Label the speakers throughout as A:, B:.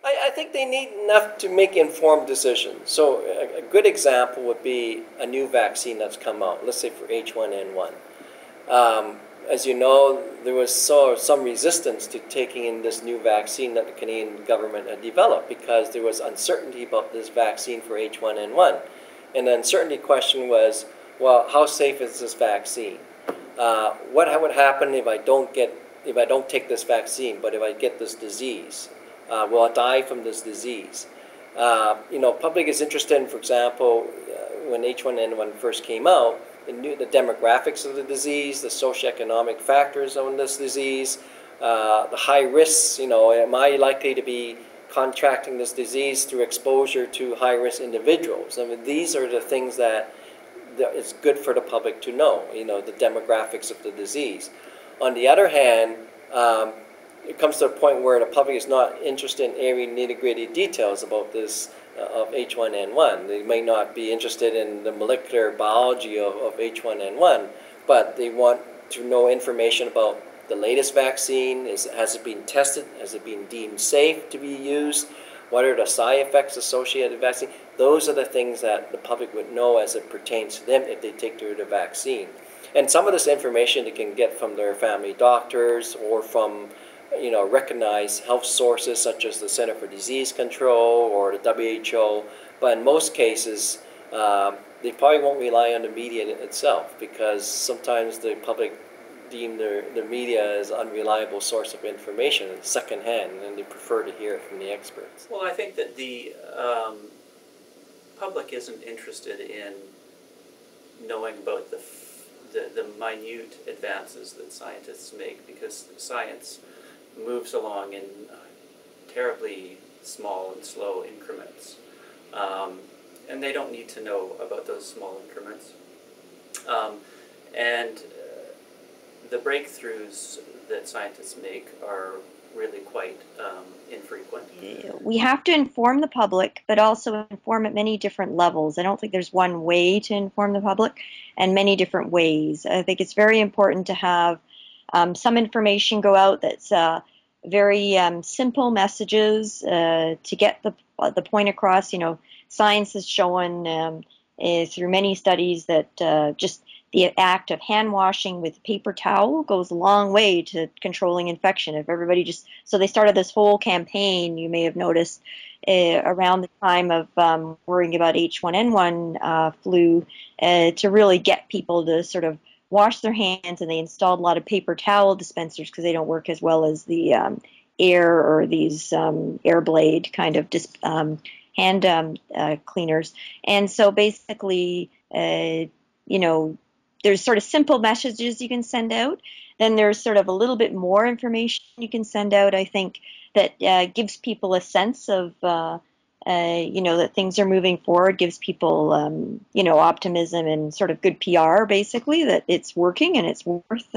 A: I think they need enough to make informed decisions. So a good example would be a new vaccine that's come out, let's say for H1N1. As you know, there was some resistance to taking in this new vaccine that the Canadian government had developed because there was uncertainty about this vaccine for H1N1. And the uncertainty question was, well, how safe is this vaccine? What would happen if I don't take this vaccine, but if I get this disease? Will I die from this disease? Public is interested in, for example, when H1N1 first came out, the demographics of the disease, the socioeconomic factors on this disease, the high risks. Am I likely to be contracting this disease through exposure to high-risk individuals? I mean, these are the things that it's good for the public to know, the demographics of the disease. On the other hand, it comes to a point where the public is not interested in airing nitty-gritty details about this of H1N1. They may not be interested in the molecular biology of H1N1, but they want to know information about the latest vaccine. Has it been tested? Has it been deemed safe to be used? What are the side effects associated with the vaccine? Those are the things that the public would know as it pertains to them if they take the vaccine. And some of this information they can get from their family doctors or from recognized health sources such as the Center for Disease Control or the WHO. But in most cases, they probably won't rely on the media itself because sometimes the public deem the media as an unreliable source of information, secondhand, and they prefer to hear it from the experts.
B: Well, I think that the public isn't interested in knowing about the minute advances that scientists make because science moves along in terribly small and slow increments. And they don't need to know about those small increments. The breakthroughs that scientists make are really quite infrequent.
C: We have to inform the public, but also inform at many different levels. I don't think there's one way to inform the public, and many different ways. I think it's very important to have some information go out that's very simple messages to get the point across. Science has shown through many studies that just the act of hand washing with paper towel goes a long way to controlling infection. If everybody so they started this whole campaign, you may have noticed, around the time of worrying about H1N1 flu, to really get people to sort of wash their hands, and they installed a lot of paper towel dispensers because they don't work as well as the air or these air blade kind of hand cleaners. And so basically, there's sort of simple messages you can send out. Then there's sort of a little bit more information you can send out, I think, that gives people a sense of, that things are moving forward, gives people, optimism and sort of good PR, basically, that it's working and it's worth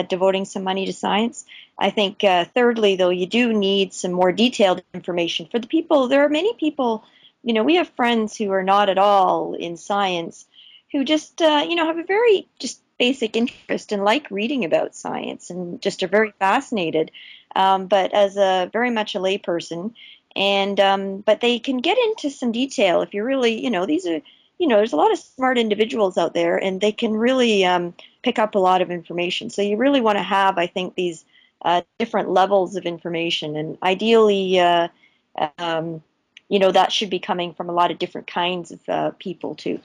C: devoting some money to science. I think, thirdly, though, you do need some more detailed information for the people. There are many people, we have friends who are not at all in science who just, have a very just basic interest and like reading about science and just are very fascinated. But as very much a layperson, but they can get into some detail if you're really, these are, there's a lot of smart individuals out there, and they can really pick up a lot of information. So you really want to have, I think, these different levels of information, and ideally, that should be coming from a lot of different kinds of people too.